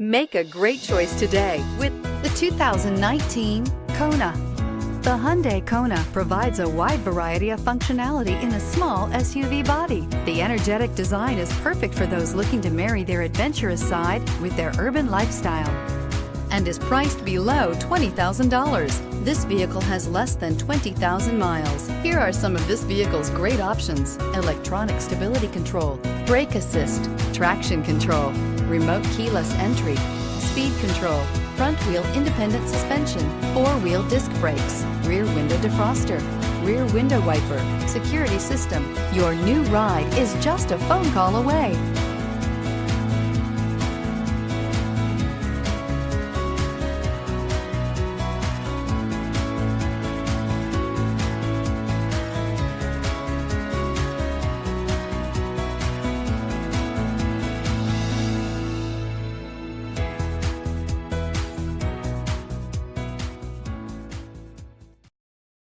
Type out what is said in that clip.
Make a great choice today with the 2019 Kona. The Hyundai Kona provides a wide variety of functionality in a small SUV body. The energetic design is perfect for those looking to marry their adventurous side with their urban lifestyle and is priced below $20,000. This vehicle has less than 20,000 miles. Here are some of this vehicle's great options: electronic stability control, brake assist, traction control, remote keyless entry, speed control, front wheel independent suspension, four-wheel disc brakes, rear window defroster, rear window wiper, security system. Your new ride is just a phone call away.